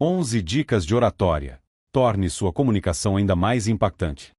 11 dicas de oratória. Torne sua comunicação ainda mais impactante.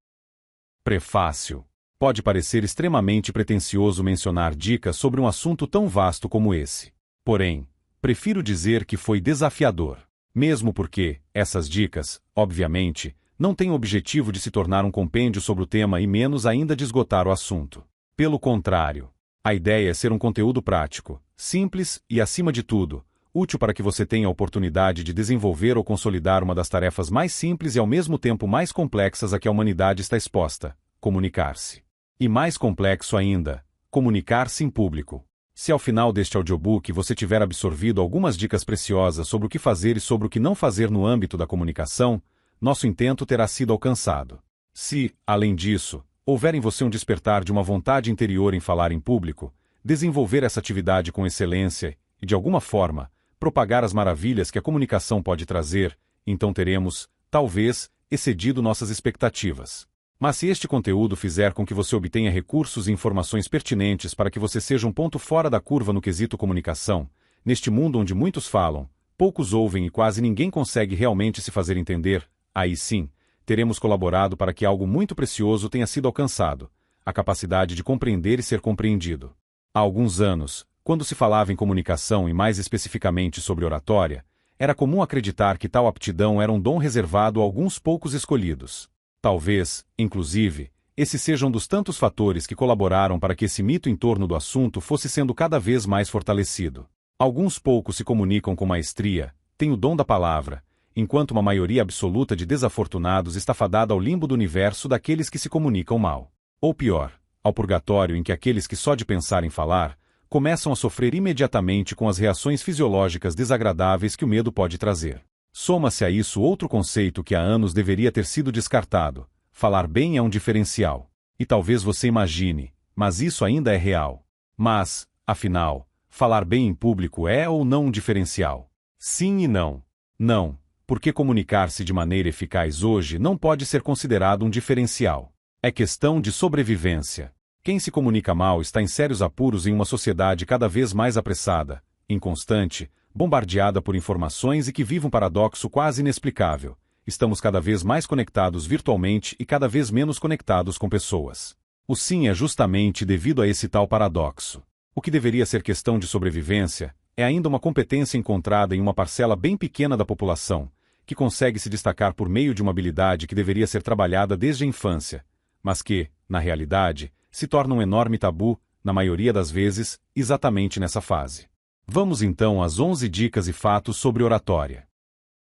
Prefácio. Pode parecer extremamente pretensioso mencionar dicas sobre um assunto tão vasto como esse. Porém, prefiro dizer que foi desafiador. Mesmo porque, essas dicas, obviamente, não têm o objetivo de se tornar um compêndio sobre o tema e menos ainda de esgotar o assunto. Pelo contrário, a ideia é ser um conteúdo prático, simples e, acima de tudo, útil para que você tenha a oportunidade de desenvolver ou consolidar uma das tarefas mais simples e ao mesmo tempo mais complexas a que a humanidade está exposta: comunicar-se. E mais complexo ainda, comunicar-se em público. Se ao final deste audiobook você tiver absorvido algumas dicas preciosas sobre o que fazer e sobre o que não fazer no âmbito da comunicação, nosso intento terá sido alcançado. Se, além disso, houver em você um despertar de uma vontade interior em falar em público, desenvolver essa atividade com excelência e, de alguma forma, propagar as maravilhas que a comunicação pode trazer, então teremos, talvez, excedido nossas expectativas. Mas se este conteúdo fizer com que você obtenha recursos e informações pertinentes para que você seja um ponto fora da curva no quesito comunicação, neste mundo onde muitos falam, poucos ouvem e quase ninguém consegue realmente se fazer entender, aí sim, teremos colaborado para que algo muito precioso tenha sido alcançado: a capacidade de compreender e ser compreendido. Há alguns anos, quando se falava em comunicação e mais especificamente sobre oratória, era comum acreditar que tal aptidão era um dom reservado a alguns poucos escolhidos. Talvez, inclusive, esse seja um dos tantos fatores que colaboraram para que esse mito em torno do assunto fosse sendo cada vez mais fortalecido. Alguns poucos se comunicam com maestria, têm o dom da palavra, enquanto uma maioria absoluta de desafortunados está fadada ao limbo do universo daqueles que se comunicam mal. Ou pior, ao purgatório em que aqueles que só de pensar em falar, começam a sofrer imediatamente com as reações fisiológicas desagradáveis que o medo pode trazer. Soma-se a isso outro conceito que há anos deveria ter sido descartado: falar bem é um diferencial. E talvez você imagine, mas isso ainda é real. Mas, afinal, falar bem em público é ou não um diferencial? Sim e não. Não, porque comunicar-se de maneira eficaz hoje não pode ser considerado um diferencial. É questão de sobrevivência. Quem se comunica mal está em sérios apuros em uma sociedade cada vez mais apressada, inconstante, bombardeada por informações e que vive um paradoxo quase inexplicável: estamos cada vez mais conectados virtualmente e cada vez menos conectados com pessoas. O sim é justamente devido a esse tal paradoxo. O que deveria ser questão de sobrevivência é ainda uma competência encontrada em uma parcela bem pequena da população, que consegue se destacar por meio de uma habilidade que deveria ser trabalhada desde a infância, mas que, na realidade, se torna um enorme tabu, na maioria das vezes, exatamente nessa fase. Vamos então às 11 dicas e fatos sobre oratória.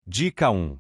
Dica 1.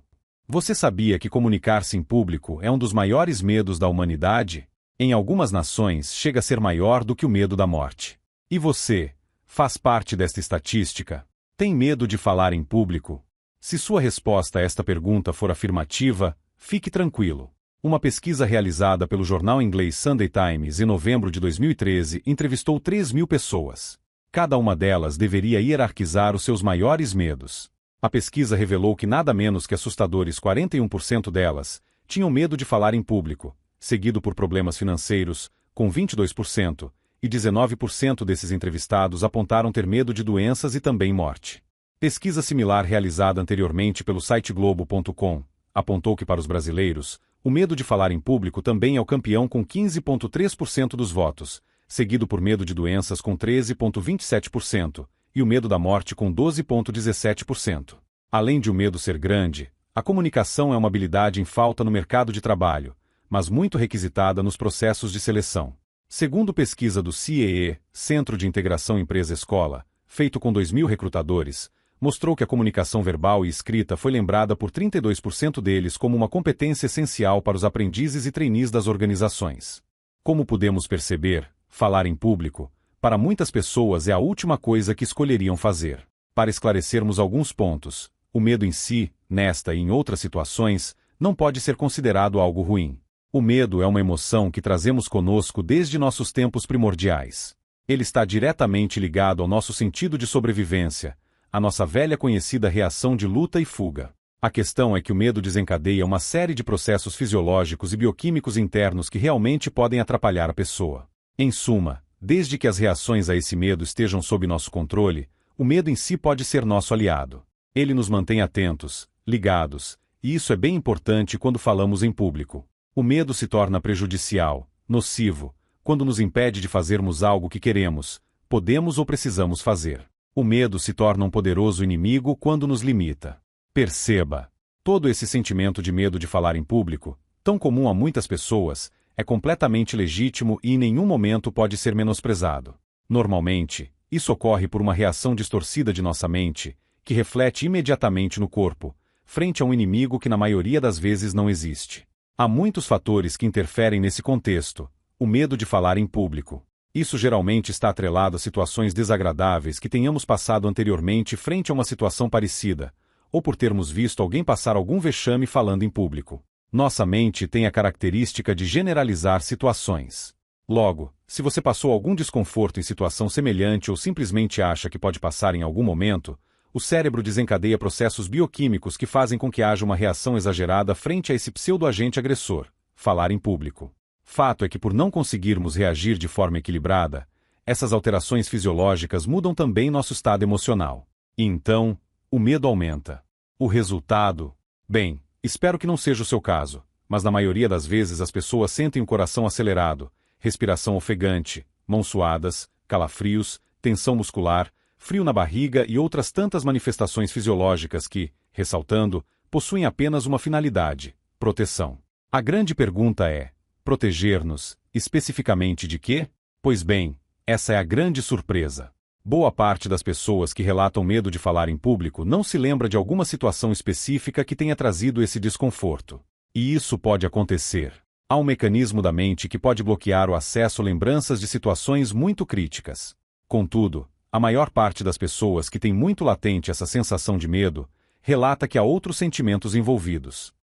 Você sabia que comunicar-se em público é um dos maiores medos da humanidade? Em algumas nações, chega a ser maior do que o medo da morte. E você, faz parte desta estatística? Tem medo de falar em público? Se sua resposta a esta pergunta for afirmativa, fique tranquilo. Uma pesquisa realizada pelo jornal inglês Sunday Times em novembro de 2013 entrevistou 3.000 pessoas. Cada uma delas deveria hierarquizar os seus maiores medos. A pesquisa revelou que nada menos que assustadores 41% delas tinham medo de falar em público, seguido por problemas financeiros, com 22%, e 19% desses entrevistados apontaram ter medo de doenças e também morte. Pesquisa similar realizada anteriormente pelo site Globo.com apontou que para os brasileiros, o medo de falar em público também é o campeão com 15,3% dos votos, seguido por medo de doenças com 13,27% e o medo da morte com 12,17%. Além de o medo ser grande, a comunicação é uma habilidade em falta no mercado de trabalho, mas muito requisitada nos processos de seleção. Segundo pesquisa do CEE, Centro de Integração Empresa-Escola, feito com 2.000 recrutadores, mostrou que a comunicação verbal e escrita foi lembrada por 32% deles como uma competência essencial para os aprendizes e trainees das organizações. Como pudemos perceber, falar em público, para muitas pessoas é a última coisa que escolheriam fazer. Para esclarecermos alguns pontos, o medo em si, nesta e em outras situações, não pode ser considerado algo ruim. O medo é uma emoção que trazemos conosco desde nossos tempos primordiais. Ele está diretamente ligado ao nosso sentido de sobrevivência, a nossa velha conhecida reação de luta e fuga. A questão é que o medo desencadeia uma série de processos fisiológicos e bioquímicos internos que realmente podem atrapalhar a pessoa. Em suma, desde que as reações a esse medo estejam sob nosso controle, o medo em si pode ser nosso aliado. Ele nos mantém atentos, ligados, e isso é bem importante quando falamos em público. O medo se torna prejudicial, nocivo, quando nos impede de fazermos algo que queremos, podemos ou precisamos fazer. O medo se torna um poderoso inimigo quando nos limita. Perceba, todo esse sentimento de medo de falar em público, tão comum a muitas pessoas, é completamente legítimo e em nenhum momento pode ser menosprezado. Normalmente, isso ocorre por uma reação distorcida de nossa mente, que reflete imediatamente no corpo, frente a um inimigo que na maioria das vezes não existe. Há muitos fatores que interferem nesse contexto. O medo de falar em público. Isso geralmente está atrelado a situações desagradáveis que tenhamos passado anteriormente frente a uma situação parecida, ou por termos visto alguém passar algum vexame falando em público. Nossa mente tem a característica de generalizar situações. Logo, se você passou algum desconforto em situação semelhante ou simplesmente acha que pode passar em algum momento, o cérebro desencadeia processos bioquímicos que fazem com que haja uma reação exagerada frente a esse pseudo-agente agressor, falar em público. Fato é que por não conseguirmos reagir de forma equilibrada, essas alterações fisiológicas mudam também nosso estado emocional. E então, o medo aumenta. O resultado? Bem, espero que não seja o seu caso, mas na maioria das vezes as pessoas sentem o coração acelerado, respiração ofegante, mãos suadas, calafrios, tensão muscular, frio na barriga e outras tantas manifestações fisiológicas que, ressaltando, possuem apenas uma finalidade: proteção. A grande pergunta é: proteger-nos, especificamente de quê? Pois bem, essa é a grande surpresa. Boa parte das pessoas que relatam medo de falar em público não se lembra de alguma situação específica que tenha trazido esse desconforto. E isso pode acontecer. Há um mecanismo da mente que pode bloquear o acesso a lembranças de situações muito críticas. Contudo, a maior parte das pessoas que tem muito latente essa sensação de medo, relata que há outros sentimentos envolvidos.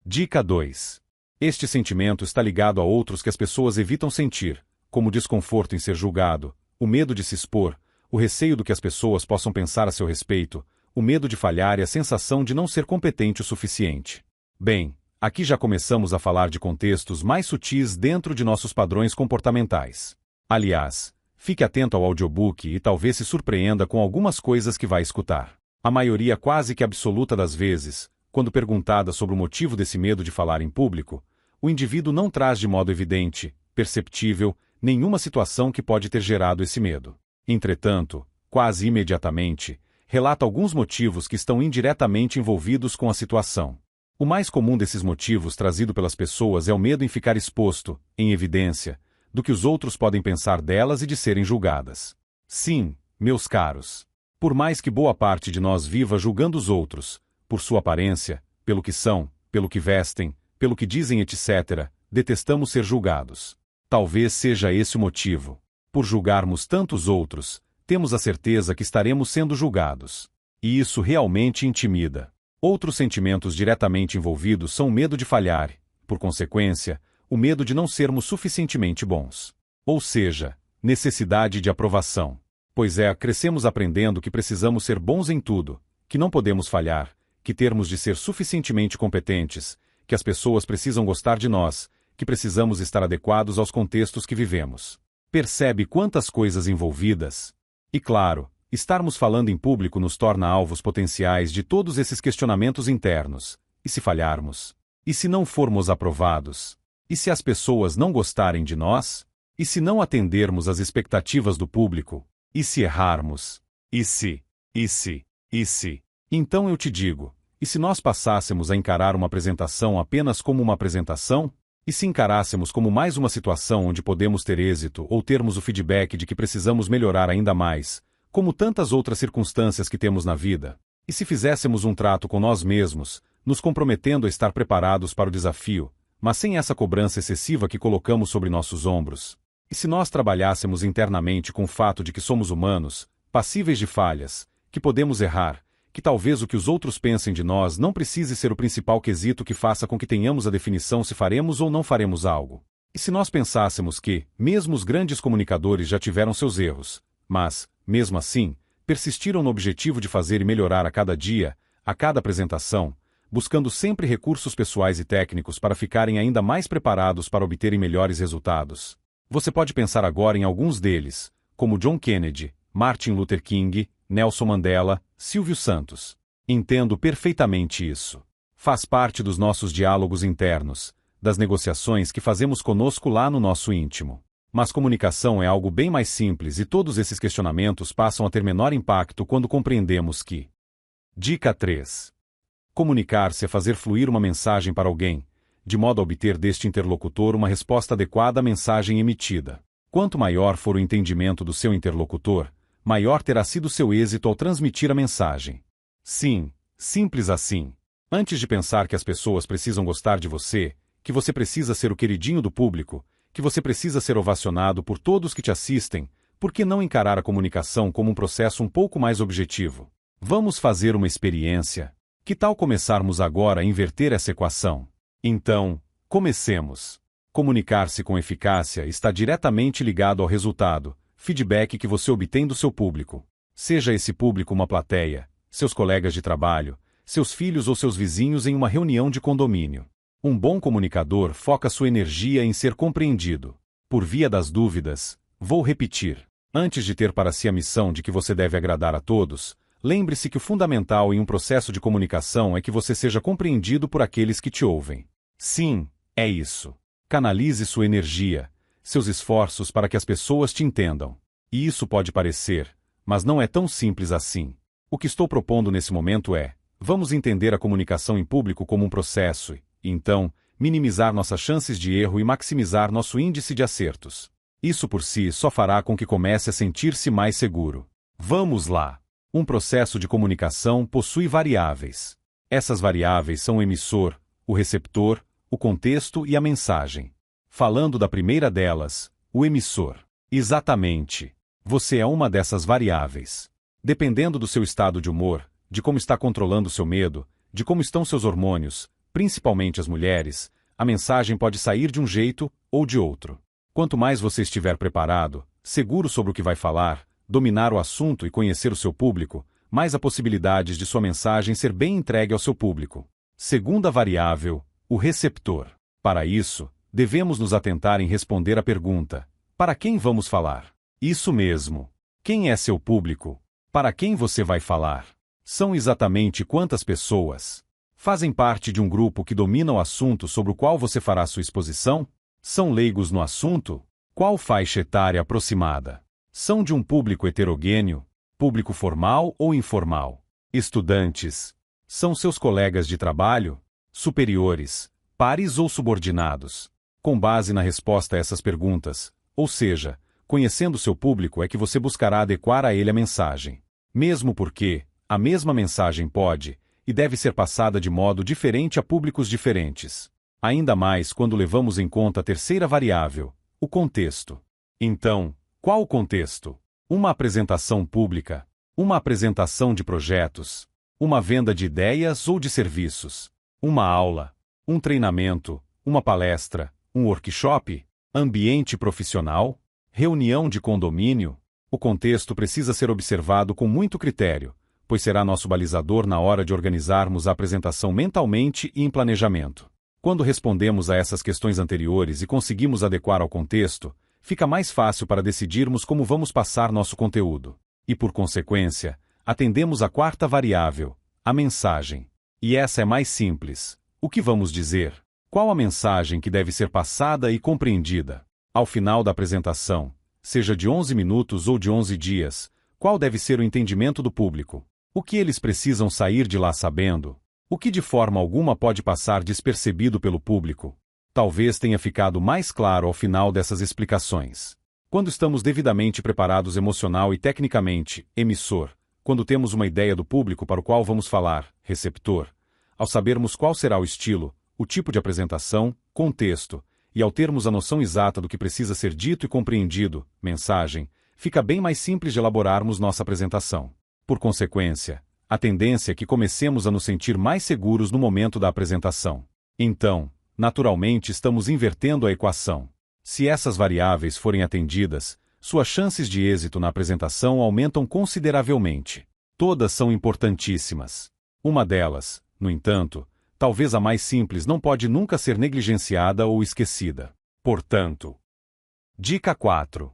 Dica 2. Este sentimento está ligado a outros que as pessoas evitam sentir, como o desconforto em ser julgado, o medo de se expor, o receio do que as pessoas possam pensar a seu respeito, o medo de falhar e a sensação de não ser competente o suficiente. Bem, aqui já começamos a falar de contextos mais sutis dentro de nossos padrões comportamentais. Aliás, fique atento ao audiobook e talvez se surpreenda com algumas coisas que vai escutar. A maioria quase que absoluta das vezes, quando perguntada sobre o motivo desse medo de falar em público, o indivíduo não traz de modo evidente, perceptível, nenhuma situação que pode ter gerado esse medo. Entretanto, quase imediatamente, relata alguns motivos que estão indiretamente envolvidos com a situação. O mais comum desses motivos trazido pelas pessoas é o medo em ficar exposto, em evidência, do que os outros podem pensar delas e de serem julgadas. Sim, meus caros. Por mais que boa parte de nós viva julgando os outros, por sua aparência, pelo que são, pelo que vestem, pelo que dizem, etc., detestamos ser julgados. Talvez seja esse o motivo. Por julgarmos tantos outros, temos a certeza que estaremos sendo julgados. E isso realmente intimida. Outros sentimentos diretamente envolvidos são o medo de falhar, por consequência, o medo de não sermos suficientemente bons. Ou seja, necessidade de aprovação. Pois crescemos aprendendo que precisamos ser bons em tudo, que não podemos falhar, que termos de ser suficientemente competentes, que as pessoas precisam gostar de nós, que precisamos estar adequados aos contextos que vivemos. Percebe quantas coisas envolvidas? E claro, estarmos falando em público nos torna alvos potenciais de todos esses questionamentos internos. E se falharmos? E se não formos aprovados? E se as pessoas não gostarem de nós? E se não atendermos às expectativas do público? E se errarmos? E se? Então eu te digo, e se nós passássemos a encarar uma apresentação apenas como uma apresentação? E se encarássemos como mais uma situação onde podemos ter êxito ou termos o feedback de que precisamos melhorar ainda mais, como tantas outras circunstâncias que temos na vida? E se fizéssemos um trato com nós mesmos, nos comprometendo a estar preparados para o desafio, mas sem essa cobrança excessiva que colocamos sobre nossos ombros? E se nós trabalhássemos internamente com o fato de que somos humanos, passíveis de falhas, que podemos errar, que talvez o que os outros pensem de nós não precise ser o principal quesito que faça com que tenhamos a definição se faremos ou não faremos algo? E se nós pensássemos que, mesmo os grandes comunicadores já tiveram seus erros, mas, mesmo assim, persistiram no objetivo de fazer e melhorar a cada dia, a cada apresentação, buscando sempre recursos pessoais e técnicos para ficarem ainda mais preparados para obterem melhores resultados? Você pode pensar agora em alguns deles, como John Kennedy, Martin Luther King, Nelson Mandela, Silvio Santos. Entendo perfeitamente isso. Faz parte dos nossos diálogos internos, das negociações que fazemos conosco lá no nosso íntimo. Mas comunicação é algo bem mais simples e todos esses questionamentos passam a ter menor impacto quando compreendemos que. Dica 3. Comunicar-se é fazer fluir uma mensagem para alguém, de modo a obter deste interlocutor uma resposta adequada à mensagem emitida. Quanto maior for o entendimento do seu interlocutor, maior terá sido seu êxito ao transmitir a mensagem. Sim, simples assim. Antes de pensar que as pessoas precisam gostar de você, que você precisa ser o queridinho do público, que você precisa ser ovacionado por todos que te assistem, por que não encarar a comunicação como um processo um pouco mais objetivo? Vamos fazer uma experiência. Que tal começarmos agora a inverter essa equação? Então, comecemos. Comunicar-se com eficácia está diretamente ligado ao resultado, feedback que você obtém do seu público. Seja esse público uma plateia, seus colegas de trabalho, seus filhos ou seus vizinhos em uma reunião de condomínio. Um bom comunicador foca sua energia em ser compreendido. Por via das dúvidas, vou repetir. Antes de ter para si a missão de que você deve agradar a todos, lembre-se que o fundamental em um processo de comunicação é que você seja compreendido por aqueles que te ouvem. Sim, é isso. Canalize sua energia, seus esforços para que as pessoas te entendam. E isso pode parecer, mas não é tão simples assim. O que estou propondo nesse momento é, vamos entender a comunicação em público como um processo e, então, minimizar nossas chances de erro e maximizar nosso índice de acertos. Isso por si só fará com que comece a sentir-se mais seguro. Vamos lá! Um processo de comunicação possui variáveis. Essas variáveis são o emissor, o receptor, o contexto e a mensagem. Falando da primeira delas, o emissor. Exatamente. Você é uma dessas variáveis. Dependendo do seu estado de humor, de como está controlando seu medo, de como estão seus hormônios, principalmente as mulheres, a mensagem pode sair de um jeito ou de outro. Quanto mais você estiver preparado, seguro sobre o que vai falar, dominar o assunto e conhecer o seu público, mais há possibilidades de sua mensagem ser bem entregue ao seu público. Segunda variável, o receptor. Para isso, devemos nos atentar em responder à pergunta: para quem vamos falar? Isso mesmo. Quem é seu público? Para quem você vai falar? São exatamente quantas pessoas? Fazem parte de um grupo que domina o assunto sobre o qual você fará sua exposição? São leigos no assunto? Qual faixa etária aproximada? São de um público heterogêneo, público formal ou informal? Estudantes? São seus colegas de trabalho? Superiores? Pares ou subordinados? Com base na resposta a essas perguntas, ou seja, conhecendo seu público é que você buscará adequar a ele a mensagem. Mesmo porque, a mesma mensagem pode e deve ser passada de modo diferente a públicos diferentes. Ainda mais quando levamos em conta a terceira variável, o contexto. Então, qual o contexto? Uma apresentação pública, uma apresentação de projetos, uma venda de ideias ou de serviços, uma aula, um treinamento, uma palestra, um workshop, ambiente profissional, reunião de condomínio. O contexto precisa ser observado com muito critério, pois será nosso balizador na hora de organizarmos a apresentação mentalmente e em planejamento. Quando respondemos a essas questões anteriores e conseguimos adequar ao contexto, fica mais fácil para decidirmos como vamos passar nosso conteúdo. E, por consequência, atendemos à quarta variável, a mensagem. E essa é mais simples. O que vamos dizer? Qual a mensagem que deve ser passada e compreendida? Ao final da apresentação, seja de 11 minutos ou de 11 dias, qual deve ser o entendimento do público? O que eles precisam sair de lá sabendo? O que de forma alguma pode passar despercebido pelo público? Talvez tenha ficado mais claro ao final dessas explicações. Quando estamos devidamente preparados emocional e tecnicamente, emissor, quando temos uma ideia do público para o qual vamos falar, receptor, ao sabermos qual será o estilo, o tipo de apresentação, contexto, e ao termos a noção exata do que precisa ser dito e compreendido, mensagem, fica bem mais simples de elaborarmos nossa apresentação. Por consequência, a tendência é que comecemos a nos sentir mais seguros no momento da apresentação. Então, naturalmente estamos invertendo a equação. Se essas variáveis forem atendidas, suas chances de êxito na apresentação aumentam consideravelmente. Todas são importantíssimas. Uma delas, no entanto, talvez a mais simples, não pode nunca ser negligenciada ou esquecida. Portanto, dica 4.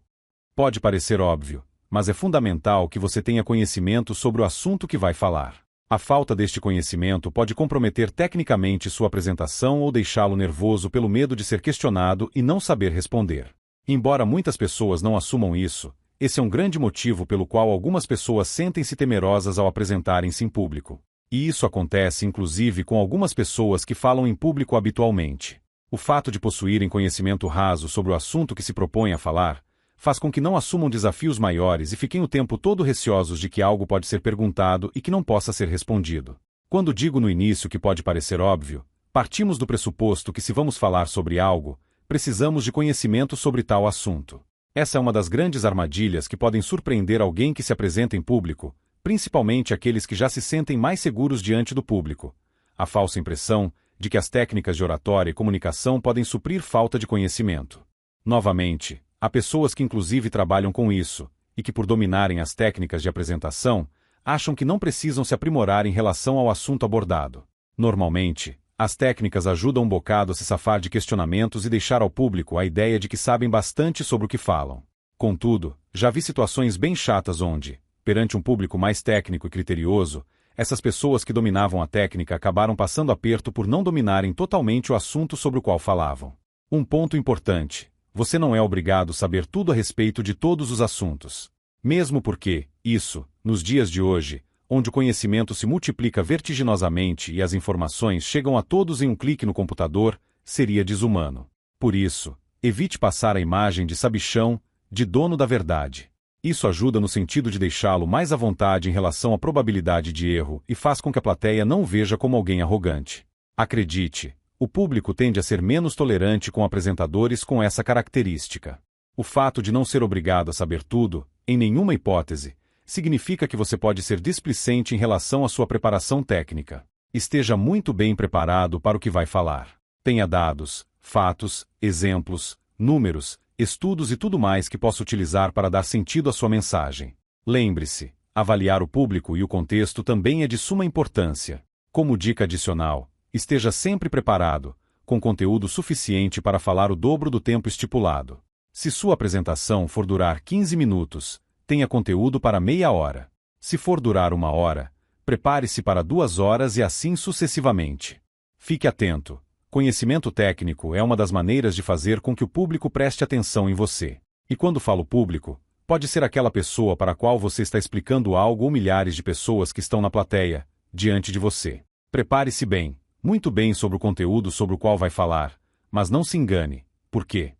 Pode parecer óbvio, mas é fundamental que você tenha conhecimento sobre o assunto que vai falar. A falta deste conhecimento pode comprometer tecnicamente sua apresentação ou deixá-lo nervoso pelo medo de ser questionado e não saber responder. Embora muitas pessoas não assumam isso, esse é um grande motivo pelo qual algumas pessoas sentem-se temerosas ao apresentarem-se em público. E isso acontece inclusive com algumas pessoas que falam em público habitualmente. O fato de possuírem conhecimento raso sobre o assunto que se propõem a falar, faz com que não assumam desafios maiores e fiquem o tempo todo receosos de que algo pode ser perguntado e que não possa ser respondido. Quando digo no início que pode parecer óbvio, partimos do pressuposto que se vamos falar sobre algo, precisamos de conhecimento sobre tal assunto. Essa é uma das grandes armadilhas que podem surpreender alguém que se apresenta em público, principalmente aqueles que já se sentem mais seguros diante do público. A falsa impressão de que as técnicas de oratória e comunicação podem suprir falta de conhecimento. Novamente, há pessoas que inclusive trabalham com isso, e que por dominarem as técnicas de apresentação, acham que não precisam se aprimorar em relação ao assunto abordado. Normalmente, as técnicas ajudam um bocado a se safar de questionamentos e deixar ao público a ideia de que sabem bastante sobre o que falam. Contudo, já vi situações bem chatas onde, perante um público mais técnico e criterioso, essas pessoas que dominavam a técnica acabaram passando aperto por não dominarem totalmente o assunto sobre o qual falavam. Um ponto importante: você não é obrigado a saber tudo a respeito de todos os assuntos. Mesmo porque, isso, nos dias de hoje, onde o conhecimento se multiplica vertiginosamente e as informações chegam a todos em um clique no computador, seria desumano. Por isso, evite passar a imagem de sabichão, de dono da verdade. Isso ajuda no sentido de deixá-lo mais à vontade em relação à probabilidade de erro e faz com que a plateia não o veja como alguém arrogante. Acredite, o público tende a ser menos tolerante com apresentadores com essa característica. O fato de não ser obrigado a saber tudo, em nenhuma hipótese, significa que você pode ser displicente em relação à sua preparação técnica. Esteja muito bem preparado para o que vai falar. Tenha dados, fatos, exemplos, números, estudos e tudo mais que possa utilizar para dar sentido à sua mensagem. Lembre-se, avaliar o público e o contexto também é de suma importância. Como dica adicional, esteja sempre preparado, com conteúdo suficiente para falar o dobro do tempo estipulado. Se sua apresentação for durar 15 minutos, tenha conteúdo para meia hora. Se for durar 1 hora, prepare-se para 2 horas e assim sucessivamente. Fique atento. Conhecimento técnico é uma das maneiras de fazer com que o público preste atenção em você. E quando falo público, pode ser aquela pessoa para a qual você está explicando algo ou milhares de pessoas que estão na plateia, diante de você. Prepare-se bem, muito bem sobre o conteúdo sobre o qual vai falar, mas não se engane. Por quê?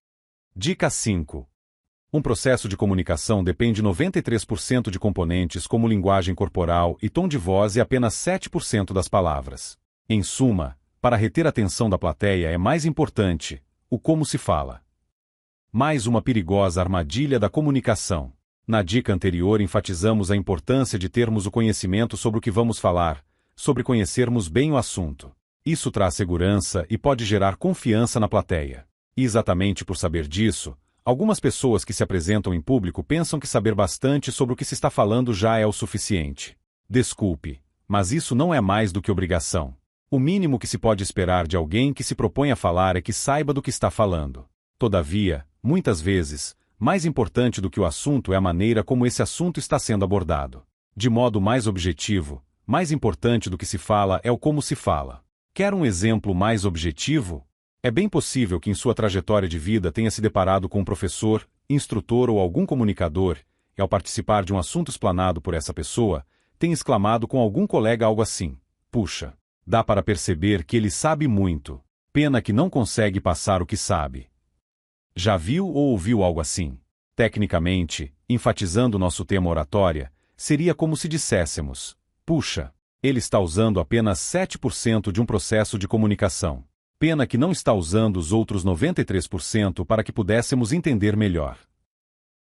Dica 5. Um processo de comunicação depende 93% de componentes como linguagem corporal e tom de voz e apenas 7% das palavras. Em suma, para reter a atenção da plateia é mais importante o como se fala. Mais uma perigosa armadilha da comunicação. Na dica anterior enfatizamos a importância de termos o conhecimento sobre o que vamos falar, sobre conhecermos bem o assunto. Isso traz segurança e pode gerar confiança na plateia. E exatamente por saber disso, algumas pessoas que se apresentam em público pensam que saber bastante sobre o que se está falando já é o suficiente. Desculpe, mas isso não é mais do que obrigação. O mínimo que se pode esperar de alguém que se propõe a falar é que saiba do que está falando. Todavia, muitas vezes, mais importante do que o assunto é a maneira como esse assunto está sendo abordado. De modo mais objetivo, mais importante do que se fala é o como se fala. Quer um exemplo mais objetivo? É bem possível que em sua trajetória de vida tenha se deparado com um professor, instrutor ou algum comunicador, e ao participar de um assunto explanado por essa pessoa, tenha exclamado com algum colega algo assim: "Puxa, dá para perceber que ele sabe muito. Pena que não consegue passar o que sabe." Já viu ou ouviu algo assim? Tecnicamente, enfatizando nosso tema oratória, seria como se disséssemos: "Puxa, ele está usando apenas 7% de um processo de comunicação. Pena que não está usando os outros 93% para que pudéssemos entender melhor."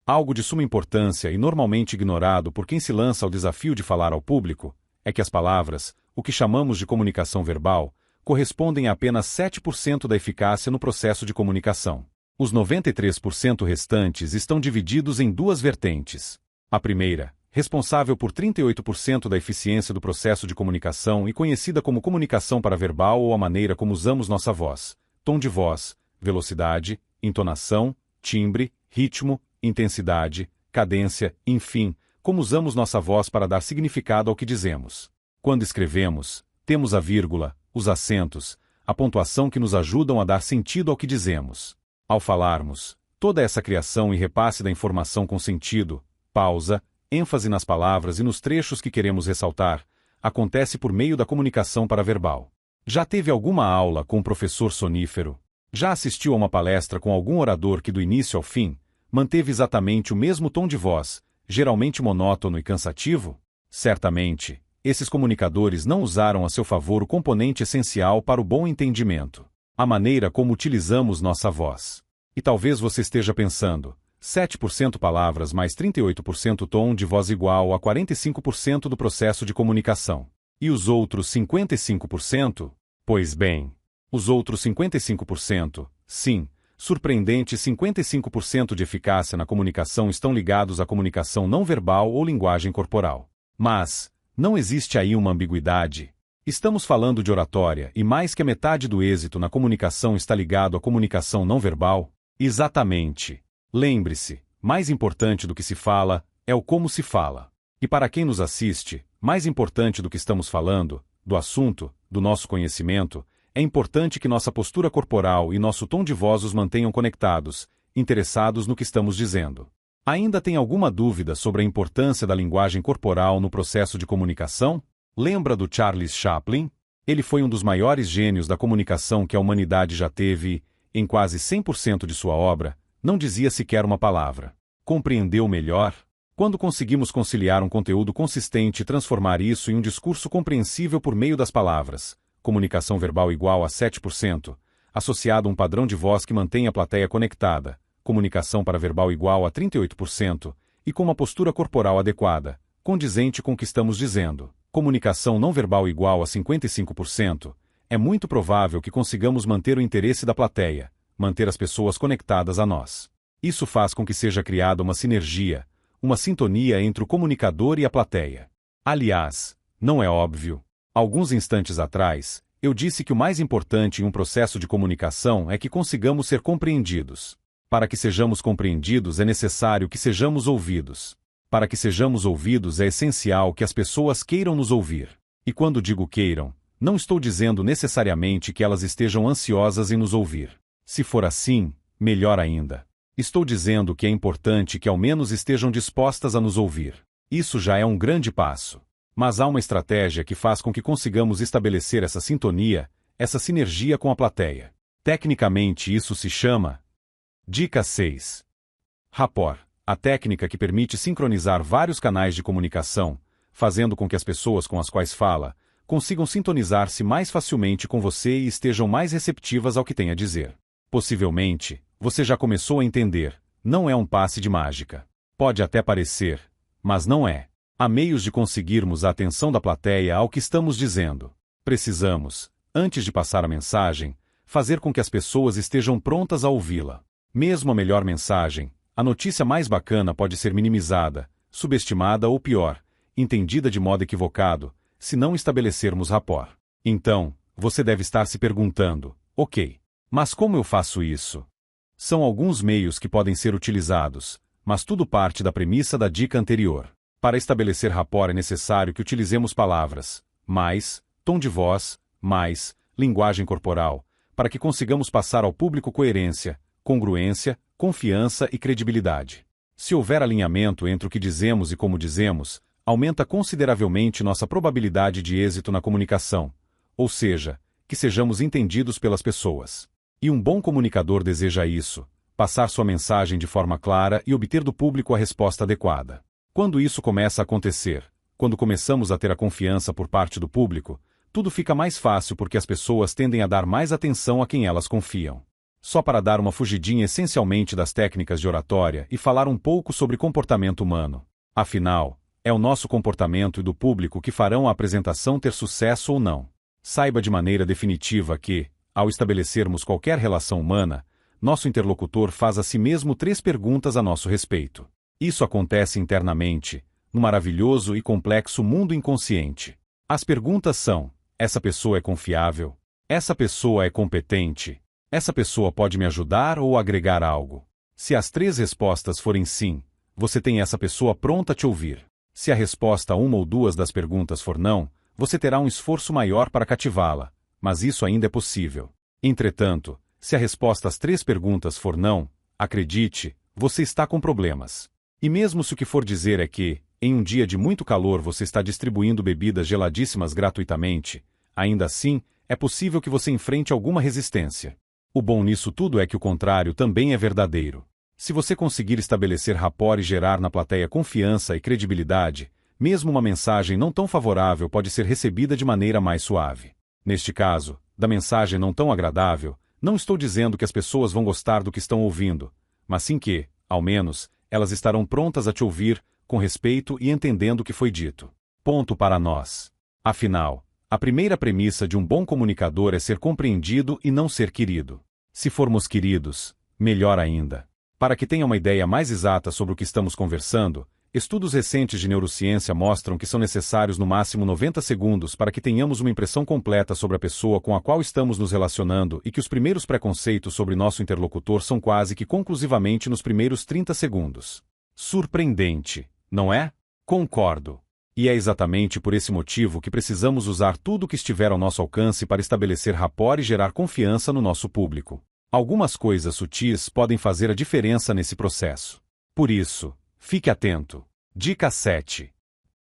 Algo de suma importância e normalmente ignorado por quem se lança ao desafio de falar ao público é que as palavras, o que chamamos de comunicação verbal, correspondem a apenas 7% da eficácia no processo de comunicação. Os 93% restantes estão divididos em duas vertentes. A primeira, responsável por 38% da eficiência do processo de comunicação e conhecida como comunicação paraverbal ou a maneira como usamos nossa voz, tom de voz, velocidade, entonação, timbre, ritmo, intensidade, cadência, enfim, como usamos nossa voz para dar significado ao que dizemos. Quando escrevemos, temos a vírgula, os acentos, a pontuação que nos ajudam a dar sentido ao que dizemos. Ao falarmos, toda essa criação e repasse da informação com sentido, pausa, ênfase nas palavras e nos trechos que queremos ressaltar, acontece por meio da comunicação paraverbal. Já teve alguma aula com um professor sonífero? Já assistiu a uma palestra com algum orador que do início ao fim, manteve exatamente o mesmo tom de voz, geralmente monótono e cansativo? Certamente, esses comunicadores não usaram a seu favor o componente essencial para o bom entendimento: a maneira como utilizamos nossa voz. E talvez você esteja pensando, 7% palavras mais 38% tom de voz igual a 45% do processo de comunicação. E os outros 55%? Pois bem, os outros 55%, sim, surpreendente 55% de eficácia na comunicação estão ligados à comunicação não verbal ou linguagem corporal. Mas, não existe aí uma ambiguidade? Estamos falando de oratória e mais que a metade do êxito na comunicação está ligado à comunicação não verbal? Exatamente. Lembre-se, mais importante do que se fala, é o como se fala. E para quem nos assiste, mais importante do que estamos falando, do assunto, do nosso conhecimento, é importante que nossa postura corporal e nosso tom de voz os mantenham conectados, interessados no que estamos dizendo. Ainda tem alguma dúvida sobre a importância da linguagem corporal no processo de comunicação? Lembra do Charles Chaplin? Ele foi um dos maiores gênios da comunicação que a humanidade já teve e, em quase 100% de sua obra, não dizia sequer uma palavra. Compreendeu melhor? Quando conseguimos conciliar um conteúdo consistente e transformar isso em um discurso compreensível por meio das palavras, comunicação verbal igual a 7%, associado a um padrão de voz que mantém a plateia conectada, comunicação paraverbal igual a 38%, e com uma postura corporal adequada, condizente com o que estamos dizendo, comunicação não verbal igual a 55%, é muito provável que consigamos manter o interesse da plateia, manter as pessoas conectadas a nós. Isso faz com que seja criada uma sinergia, uma sintonia entre o comunicador e a plateia. Aliás, não é óbvio? Alguns instantes atrás, eu disse que o mais importante em um processo de comunicação é que consigamos ser compreendidos. Para que sejamos compreendidos é necessário que sejamos ouvidos. Para que sejamos ouvidos é essencial que as pessoas queiram nos ouvir. E quando digo queiram, não estou dizendo necessariamente que elas estejam ansiosas em nos ouvir. Se for assim, melhor ainda. Estou dizendo que é importante que ao menos estejam dispostas a nos ouvir. Isso já é um grande passo. Mas há uma estratégia que faz com que consigamos estabelecer essa sintonia, essa sinergia com a plateia. Tecnicamente isso se chama... Dica 6. Rapport, a técnica que permite sincronizar vários canais de comunicação, fazendo com que as pessoas com as quais fala consigam sintonizar-se mais facilmente com você e estejam mais receptivas ao que tem a dizer. Possivelmente, você já começou a entender, não é um passe de mágica. Pode até parecer, mas não é. Há meios de conseguirmos a atenção da plateia ao que estamos dizendo. Precisamos, antes de passar a mensagem, fazer com que as pessoas estejam prontas a ouvi-la. Mesmo a melhor mensagem, a notícia mais bacana pode ser minimizada, subestimada ou pior, entendida de modo equivocado, se não estabelecermos rapport. Então, você deve estar se perguntando, ok, mas como eu faço isso? São alguns meios que podem ser utilizados, mas tudo parte da premissa da dica anterior. Para estabelecer rapport é necessário que utilizemos palavras, mais, tom de voz, mais, linguagem corporal, para que consigamos passar ao público coerência, congruência, confiança e credibilidade. Se houver alinhamento entre o que dizemos e como dizemos, aumenta consideravelmente nossa probabilidade de êxito na comunicação, ou seja, que sejamos entendidos pelas pessoas. E um bom comunicador deseja isso, passar sua mensagem de forma clara e obter do público a resposta adequada. Quando isso começa a acontecer, quando começamos a ter a confiança por parte do público, tudo fica mais fácil porque as pessoas tendem a dar mais atenção a quem elas confiam. Só para dar uma fugidinha essencialmente das técnicas de oratória e falar um pouco sobre comportamento humano. Afinal, é o nosso comportamento e do público que farão a apresentação ter sucesso ou não. Saiba de maneira definitiva que, ao estabelecermos qualquer relação humana, nosso interlocutor faz a si mesmo 3 perguntas a nosso respeito. Isso acontece internamente, no maravilhoso e complexo mundo inconsciente. As perguntas são: essa pessoa é confiável? Essa pessoa é competente? Essa pessoa pode me ajudar ou agregar algo? Se as 3 respostas forem sim, você tem essa pessoa pronta a te ouvir. Se a resposta a uma ou 2 das perguntas for não, você terá um esforço maior para cativá-la, mas isso ainda é possível. Entretanto, se a resposta às 3 perguntas for não, acredite, você está com problemas. E mesmo se o que for dizer é que, em um dia de muito calor você está distribuindo bebidas geladíssimas gratuitamente, ainda assim, é possível que você enfrente alguma resistência. O bom nisso tudo é que o contrário também é verdadeiro. Se você conseguir estabelecer rapport e gerar na plateia confiança e credibilidade, mesmo uma mensagem não tão favorável pode ser recebida de maneira mais suave. Neste caso, da mensagem não tão agradável, não estou dizendo que as pessoas vão gostar do que estão ouvindo, mas sim que, ao menos, elas estarão prontas a te ouvir, com respeito e entendendo o que foi dito. Ponto para nós. Afinal, a primeira premissa de um bom comunicador é ser compreendido e não ser querido. Se formos queridos, melhor ainda. Para que tenha uma ideia mais exata sobre o que estamos conversando, estudos recentes de neurociência mostram que são necessários no máximo 90 segundos para que tenhamos uma impressão completa sobre a pessoa com a qual estamos nos relacionando e que os primeiros preconceitos sobre nosso interlocutor são quase que conclusivamente nos primeiros 30 segundos. Surpreendente, não é? Concordo. E é exatamente por esse motivo que precisamos usar tudo o que estiver ao nosso alcance para estabelecer rapport e gerar confiança no nosso público. Algumas coisas sutis podem fazer a diferença nesse processo. Por isso, fique atento. Dica 7.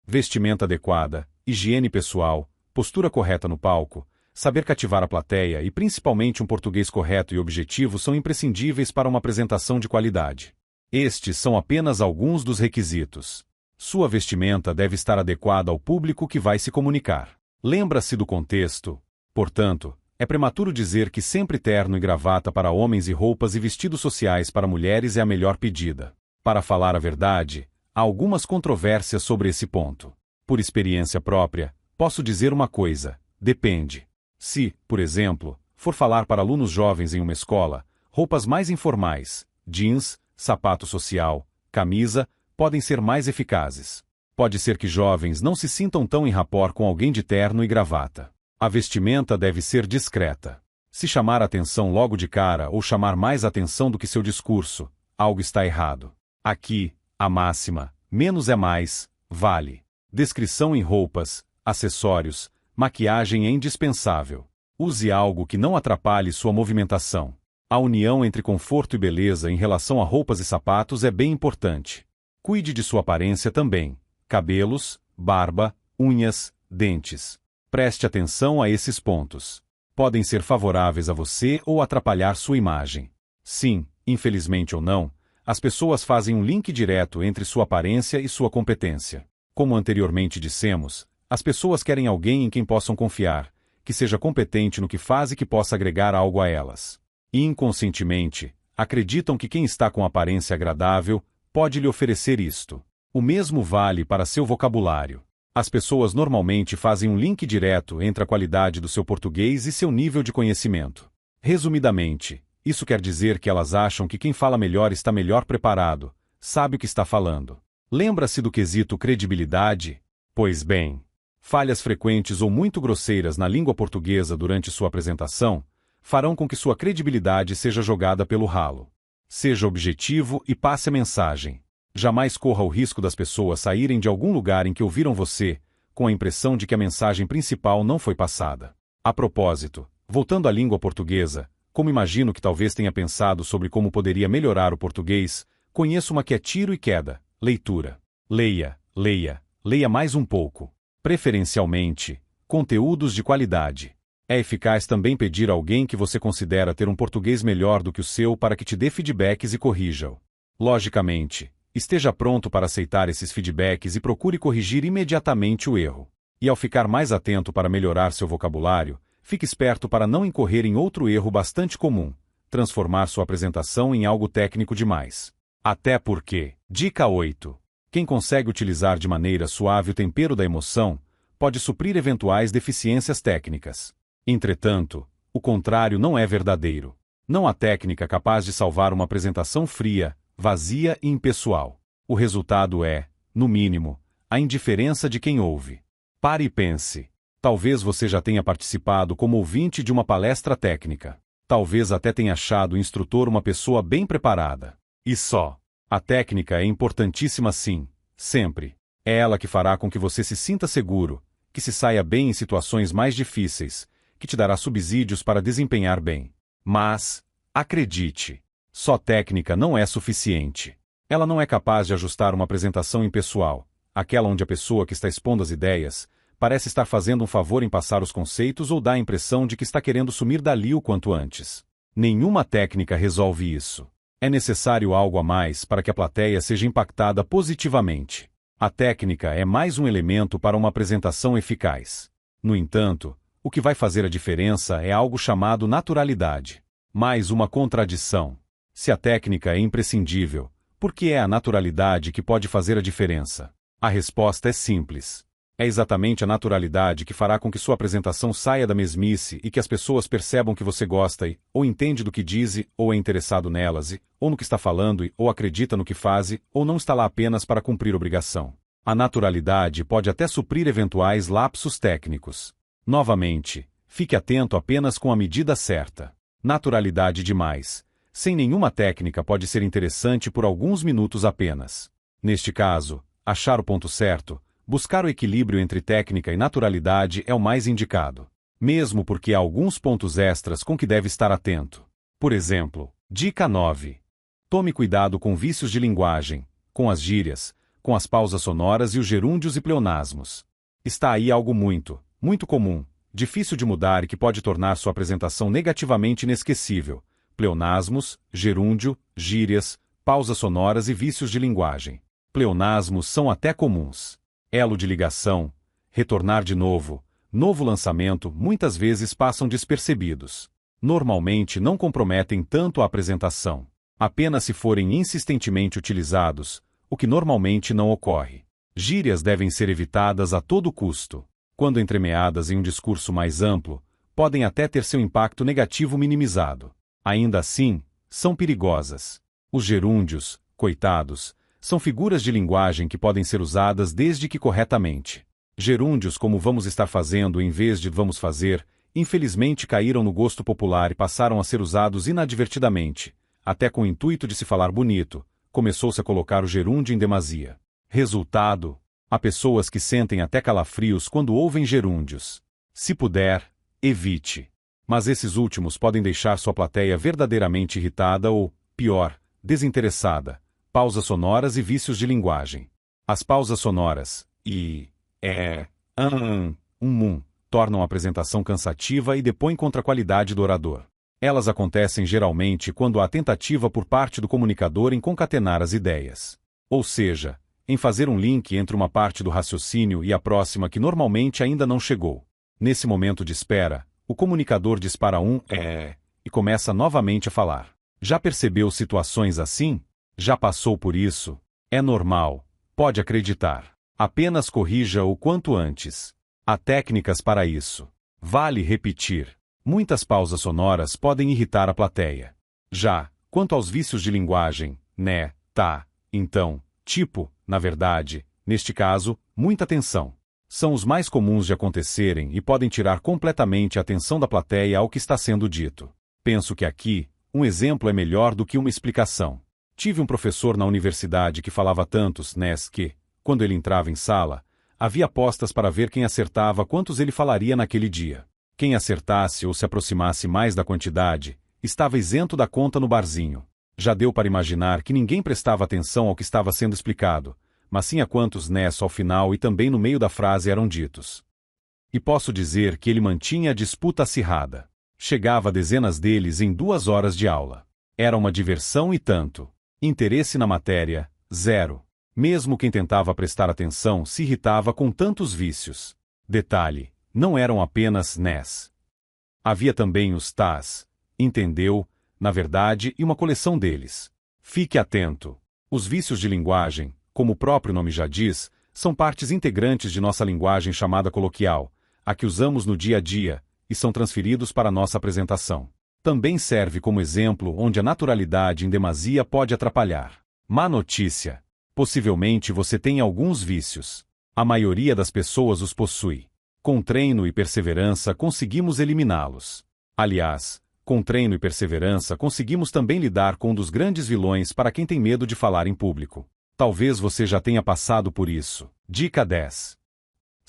Vestimenta adequada, higiene pessoal, postura correta no palco, saber cativar a plateia e principalmente um português correto e objetivo são imprescindíveis para uma apresentação de qualidade. Estes são apenas alguns dos requisitos. Sua vestimenta deve estar adequada ao público que vai se comunicar. Lembra-se do contexto. Portanto, é prematuro dizer que sempre terno e gravata para homens e roupas e vestidos sociais para mulheres é a melhor pedida. Para falar a verdade, há algumas controvérsias sobre esse ponto. Por experiência própria, posso dizer uma coisa: depende. Se, por exemplo, for falar para alunos jovens em uma escola, roupas mais informais, jeans, sapato social, camisa, podem ser mais eficazes. Pode ser que jovens não se sintam tão em rapport com alguém de terno e gravata. A vestimenta deve ser discreta. Se chamar a atenção logo de cara ou chamar mais atenção do que seu discurso, algo está errado. Aqui, a máxima, menos é mais, vale. Descrição em roupas, acessórios, maquiagem é indispensável. Use algo que não atrapalhe sua movimentação. A união entre conforto e beleza em relação a roupas e sapatos é bem importante. Cuide de sua aparência também. Cabelos, barba, unhas, dentes. Preste atenção a esses pontos. Podem ser favoráveis a você ou atrapalhar sua imagem. Sim, infelizmente ou não, as pessoas fazem um link direto entre sua aparência e sua competência. Como anteriormente dissemos, as pessoas querem alguém em quem possam confiar, que seja competente no que faz e que possa agregar algo a elas. E inconscientemente, acreditam que quem está com aparência agradável pode lhe oferecer isto. O mesmo vale para seu vocabulário. As pessoas normalmente fazem um link direto entre a qualidade do seu português e seu nível de conhecimento. Resumidamente, isso quer dizer que elas acham que quem fala melhor está melhor preparado, sabe o que está falando. Lembra-se do quesito credibilidade? Pois bem, falhas frequentes ou muito grosseiras na língua portuguesa durante sua apresentação farão com que sua credibilidade seja jogada pelo ralo. Seja objetivo e passe a mensagem. Jamais corra o risco das pessoas saírem de algum lugar em que ouviram você, com a impressão de que a mensagem principal não foi passada. A propósito, voltando à língua portuguesa, como imagino que talvez tenha pensado sobre como poderia melhorar o português, conheço uma que é tiro e queda: leitura. Leia, leia, leia mais um pouco. Preferencialmente, conteúdos de qualidade. É eficaz também pedir a alguém que você considera ter um português melhor do que o seu para que te dê feedbacks e corrija-o. Logicamente, esteja pronto para aceitar esses feedbacks e procure corrigir imediatamente o erro. E ao ficar mais atento para melhorar seu vocabulário, fique esperto para não incorrer em outro erro bastante comum: transformar sua apresentação em algo técnico demais. Até porque, dica 8. Quem consegue utilizar de maneira suave o tempero da emoção, pode suprir eventuais deficiências técnicas. Entretanto, o contrário não é verdadeiro. Não há técnica capaz de salvar uma apresentação fria, vazia e impessoal. O resultado é, no mínimo, a indiferença de quem ouve. Pare e pense. Talvez você já tenha participado como ouvinte de uma palestra técnica. Talvez até tenha achado o instrutor uma pessoa bem preparada. E só. A técnica é importantíssima sim, sempre. É ela que fará com que você se sinta seguro, que se saia bem em situações mais difíceis, que te dará subsídios para desempenhar bem. Mas, acredite, só técnica não é suficiente. Ela não é capaz de ajustar uma apresentação impessoal, aquela onde a pessoa que está expondo as ideias parece estar fazendo um favor em passar os conceitos ou dá a impressão de que está querendo sumir dali o quanto antes. Nenhuma técnica resolve isso. É necessário algo a mais para que a plateia seja impactada positivamente. A técnica é mais um elemento para uma apresentação eficaz. No entanto, o que vai fazer a diferença é algo chamado naturalidade. Mais uma contradição. Se a técnica é imprescindível, por que é a naturalidade que pode fazer a diferença? A resposta é simples. É exatamente a naturalidade que fará com que sua apresentação saia da mesmice e que as pessoas percebam que você gosta ou entende do que diz ou é interessado nelas ou no que está falando ou acredita no que faz ou não está lá apenas para cumprir obrigação. A naturalidade pode até suprir eventuais lapsos técnicos. Novamente, fique atento apenas com a medida certa. Naturalidade demais, sem nenhuma técnica, pode ser interessante por alguns minutos apenas. Neste caso, achar o ponto certo, buscar o equilíbrio entre técnica e naturalidade é o mais indicado. Mesmo porque há alguns pontos extras com que deve estar atento. Por exemplo, dica 9. Tome cuidado com vícios de linguagem, com as gírias, com as pausas sonoras e os gerúndios e pleonasmos. Está aí algo muito comum, difícil de mudar e que pode tornar sua apresentação negativamente inesquecível. Pleonasmos, gerúndio, gírias, pausas sonoras e vícios de linguagem. Pleonasmos são até comuns. Elo de ligação, retornar de novo, novo lançamento muitas vezes passam despercebidos. Normalmente não comprometem tanto a apresentação. Apenas se forem insistentemente utilizados, o que normalmente não ocorre. Gírias devem ser evitadas a todo custo. Quando entremeadas em um discurso mais amplo, podem até ter seu impacto negativo minimizado. Ainda assim, são perigosas. Os gerúndios, coitados, são figuras de linguagem que podem ser usadas desde que corretamente. Gerúndios como vamos estar fazendo em vez de vamos fazer, infelizmente caíram no gosto popular e passaram a ser usados inadvertidamente, até com o intuito de se falar bonito, começou-se a colocar o gerúndio em demasia. Resultado: há pessoas que sentem até calafrios quando ouvem gerúndios. Se puder, evite. Mas esses últimos podem deixar sua plateia verdadeiramente irritada ou, pior, desinteressada. Pausas sonoras e vícios de linguagem. As pausas sonoras, tornam a apresentação cansativa e depõem contra a qualidade do orador. Elas acontecem geralmente quando há tentativa por parte do comunicador em concatenar as ideias. Ou seja, em fazer um link entre uma parte do raciocínio e a próxima que normalmente ainda não chegou. Nesse momento de espera, o comunicador dispara e começa novamente a falar. Já percebeu situações assim? Já passou por isso? É normal. Pode acreditar. Apenas corrija o quanto antes. Há técnicas para isso. Vale repetir. Muitas pausas sonoras podem irritar a plateia. Já, quanto aos vícios de linguagem, né, tá, então, tipo, na verdade, neste caso, muita atenção. São os mais comuns de acontecerem e podem tirar completamente a atenção da plateia ao que está sendo dito. Penso que aqui, um exemplo é melhor do que uma explicação. Tive um professor na universidade que falava tantos nés que, quando ele entrava em sala, havia apostas para ver quem acertava quantos ele falaria naquele dia. Quem acertasse ou se aproximasse mais da quantidade, estava isento da conta no barzinho. Já deu para imaginar que ninguém prestava atenção ao que estava sendo explicado, mas sim a quantos nés ao final e também no meio da frase eram ditos. E posso dizer que ele mantinha a disputa acirrada. Chegava a dezenas deles em 2 horas de aula. Era uma diversão e tanto. Interesse na matéria, zero. Mesmo quem tentava prestar atenção se irritava com tantos vícios. Detalhe, não eram apenas nés. Havia também os tás, entendeu, na verdade, e uma coleção deles. Fique atento. Os vícios de linguagem, como o próprio nome já diz, são partes integrantes de nossa linguagem chamada coloquial, a que usamos no dia a dia, e são transferidos para nossa apresentação. Também serve como exemplo onde a naturalidade em demasia pode atrapalhar. Má notícia. Possivelmente você tem alguns vícios. A maioria das pessoas os possui. Com treino e perseverança conseguimos eliminá-los. Aliás, com treino e perseverança conseguimos também lidar com um dos grandes vilões para quem tem medo de falar em público. Talvez você já tenha passado por isso. Dica 10.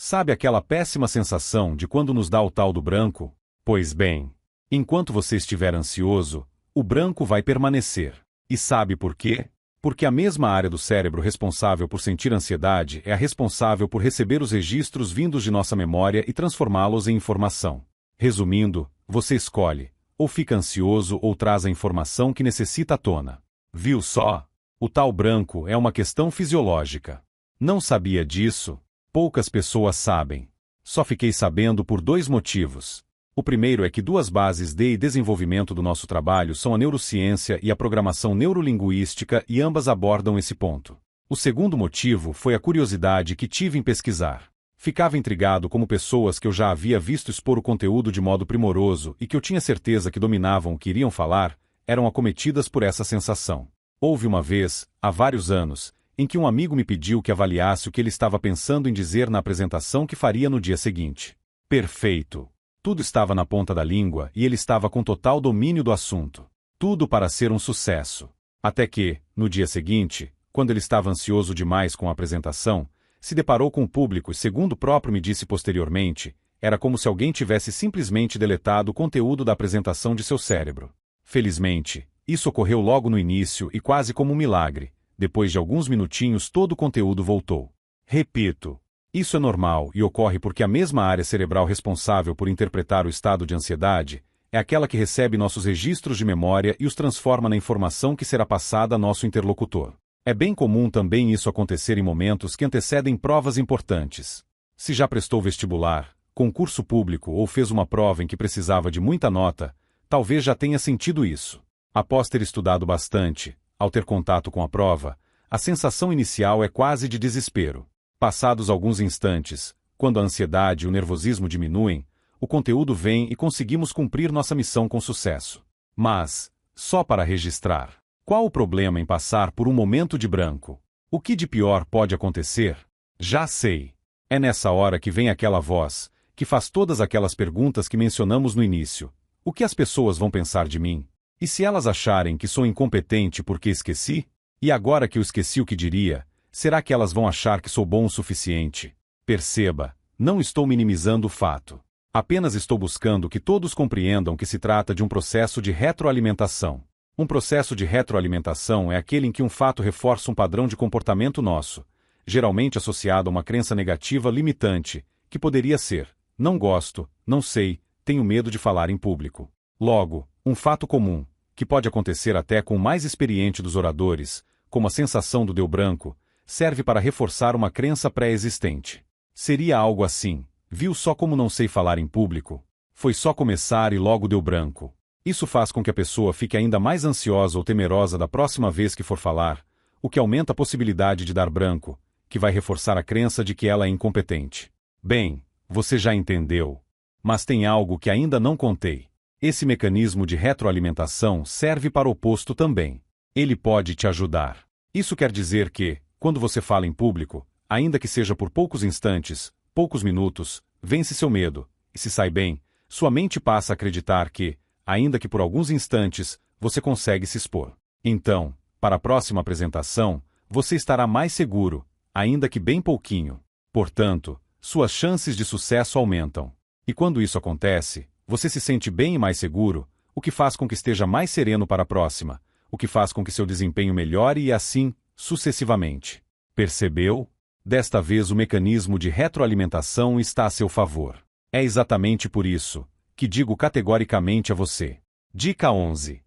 Sabe aquela péssima sensação de quando nos dá o tal do branco? Pois bem, enquanto você estiver ansioso, o branco vai permanecer. E sabe por quê? Porque a mesma área do cérebro responsável por sentir ansiedade é a responsável por receber os registros vindos de nossa memória e transformá-los em informação. Resumindo, você escolhe, ou fica ansioso ou traz a informação que necessita à tona. Viu só? O tal branco é uma questão fisiológica. Não sabia disso? Poucas pessoas sabem. Só fiquei sabendo por 2 motivos. O primeiro é que 2 bases de desenvolvimento do nosso trabalho são a neurociência e a programação neurolinguística e ambas abordam esse ponto. O segundo motivo foi a curiosidade que tive em pesquisar. Ficava intrigado como pessoas que eu já havia visto expor o conteúdo de modo primoroso e que eu tinha certeza que dominavam o que iriam falar, eram acometidas por essa sensação. Houve uma vez, há vários anos, em que um amigo me pediu que avaliasse o que ele estava pensando em dizer na apresentação que faria no dia seguinte. Perfeito! Tudo estava na ponta da língua e ele estava com total domínio do assunto. Tudo para ser um sucesso. Até que, no dia seguinte, quando ele estava ansioso demais com a apresentação, se deparou com o público e, segundo o próprio me disse posteriormente, era como se alguém tivesse simplesmente deletado o conteúdo da apresentação de seu cérebro. Felizmente, isso ocorreu logo no início e quase como um milagre. Depois de alguns minutinhos todo o conteúdo voltou. Repito, isso é normal e ocorre porque a mesma área cerebral responsável por interpretar o estado de ansiedade é aquela que recebe nossos registros de memória e os transforma na informação que será passada a nosso interlocutor. É bem comum também isso acontecer em momentos que antecedem provas importantes. Se já prestou vestibular, concurso público ou fez uma prova em que precisava de muita nota, talvez já tenha sentido isso. Após ter estudado bastante, ao ter contato com a prova, a sensação inicial é quase de desespero. Passados alguns instantes, quando a ansiedade e o nervosismo diminuem, o conteúdo vem e conseguimos cumprir nossa missão com sucesso. Mas, só para registrar, qual o problema em passar por um momento de branco? O que de pior pode acontecer? Já sei. É nessa hora que vem aquela voz, que faz todas aquelas perguntas que mencionamos no início. O que as pessoas vão pensar de mim? E se elas acharem que sou incompetente porque esqueci? E agora que eu esqueci o que diria, será que elas vão achar que sou bom o suficiente? Perceba, não estou minimizando o fato. Apenas estou buscando que todos compreendam que se trata de um processo de retroalimentação. Um processo de retroalimentação é aquele em que um fato reforça um padrão de comportamento nosso, geralmente associado a uma crença negativa limitante, que poderia ser: não gosto, não sei, tenho medo de falar em público. Logo, um fato comum, que pode acontecer até com o mais experiente dos oradores, como a sensação do deu branco, serve para reforçar uma crença pré-existente. Seria algo assim: viu só como não sei falar em público? Foi só começar e logo deu branco. Isso faz com que a pessoa fique ainda mais ansiosa ou temerosa da próxima vez que for falar, o que aumenta a possibilidade de dar branco, que vai reforçar a crença de que ela é incompetente. Bem, você já entendeu. Mas tem algo que ainda não contei. Esse mecanismo de retroalimentação serve para o oposto também. Ele pode te ajudar. Isso quer dizer que, quando você fala em público, ainda que seja por poucos instantes, poucos minutos, vence seu medo, e se sai bem, sua mente passa a acreditar que, ainda que por alguns instantes, você consegue se expor. Então, para a próxima apresentação, você estará mais seguro, ainda que bem pouquinho. Portanto, suas chances de sucesso aumentam. E quando isso acontece, você se sente bem e mais seguro, o que faz com que esteja mais sereno para a próxima, o que faz com que seu desempenho melhore e assim, sucessivamente. Percebeu? Desta vez o mecanismo de retroalimentação está a seu favor. É exatamente por isso que digo categoricamente a você. Dica 11.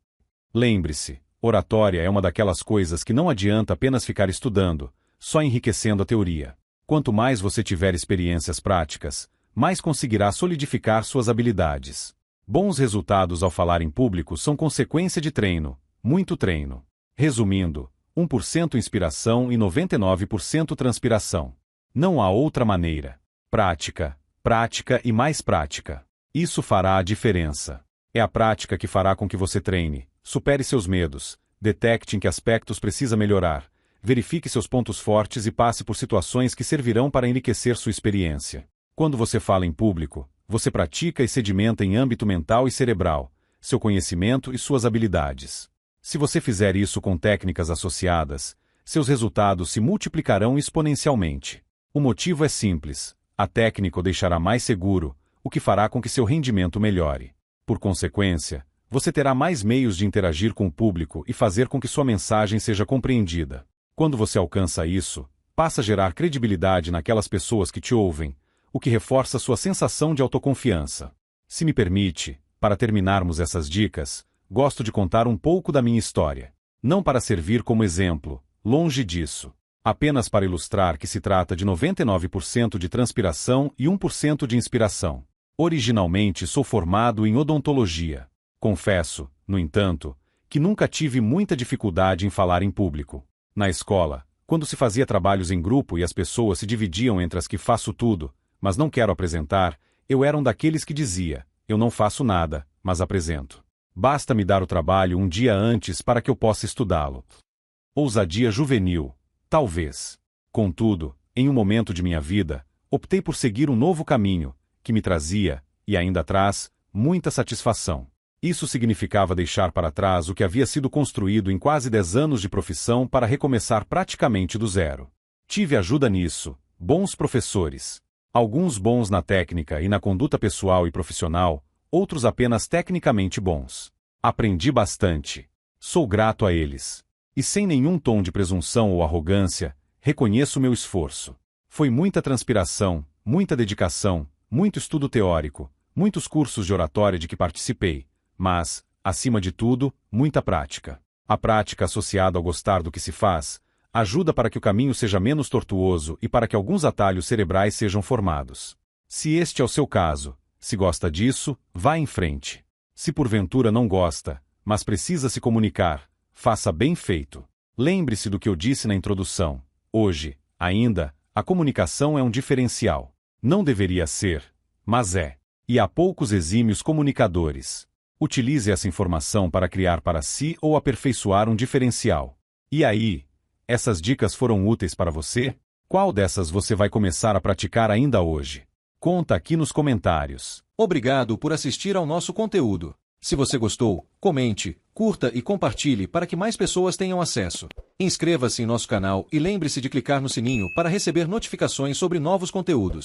Lembre-se, oratória é uma daquelas coisas que não adianta apenas ficar estudando, só enriquecendo a teoria. Quanto mais você tiver experiências práticas, mais conseguirá solidificar suas habilidades. Bons resultados ao falar em público são consequência de treino, muito treino. Resumindo, 1% inspiração e 99% transpiração. Não há outra maneira. Prática, prática e mais prática. Isso fará a diferença. É a prática que fará com que você treine, supere seus medos, detecte em que aspectos precisa melhorar, verifique seus pontos fortes e passe por situações que servirão para enriquecer sua experiência. Quando você fala em público, você pratica e sedimenta em âmbito mental e cerebral, seu conhecimento e suas habilidades. Se você fizer isso com técnicas associadas, seus resultados se multiplicarão exponencialmente. O motivo é simples: A técnica o deixará mais seguro, o que fará com que seu rendimento melhore. Por consequência, você terá mais meios de interagir com o público e fazer com que sua mensagem seja compreendida. Quando você alcança isso, passa a gerar credibilidade naquelas pessoas que te ouvem, o que reforça sua sensação de autoconfiança. Se me permite, para terminarmos essas dicas, gosto de contar um pouco da minha história. Não para servir como exemplo, longe disso. Apenas para ilustrar que se trata de 99% de transpiração e 1% de inspiração. Originalmente sou formado em odontologia. Confesso, no entanto, que nunca tive muita dificuldade em falar em público. Na escola, quando se fazia trabalhos em grupo e as pessoas se dividiam entre as que faço tudo, mas não quero apresentar, eu era um daqueles que dizia, eu não faço nada, mas apresento. Basta me dar o trabalho um dia antes para que eu possa estudá-lo. Ousadia juvenil, talvez. Contudo, em um momento de minha vida, optei por seguir um novo caminho, que me trazia, e ainda traz, muita satisfação. Isso significava deixar para trás o que havia sido construído em quase 10 anos de profissão para recomeçar praticamente do zero. Tive ajuda nisso, bons professores. Alguns bons na técnica e na conduta pessoal e profissional, outros apenas tecnicamente bons. Aprendi bastante. Sou grato a eles. E sem nenhum tom de presunção ou arrogância, reconheço meu esforço. Foi muita transpiração, muita dedicação, muito estudo teórico, muitos cursos de oratória de que participei, mas, acima de tudo, muita prática. A prática associada ao gostar do que se faz, ajuda para que o caminho seja menos tortuoso e para que alguns atalhos cerebrais sejam formados. Se este é o seu caso, se gosta disso, vá em frente. Se porventura não gosta, mas precisa se comunicar, faça bem feito. Lembre-se do que eu disse na introdução. Hoje, ainda, a comunicação é um diferencial. Não deveria ser, mas é. E há poucos exímios comunicadores. Utilize essa informação para criar para si ou aperfeiçoar um diferencial. E aí, essas dicas foram úteis para você? Qual dessas você vai começar a praticar ainda hoje? Conta aqui nos comentários. Obrigado por assistir ao nosso conteúdo. Se você gostou, comente, curta e compartilhe para que mais pessoas tenham acesso. Inscreva-se em nosso canal e lembre-se de clicar no sininho para receber notificações sobre novos conteúdos.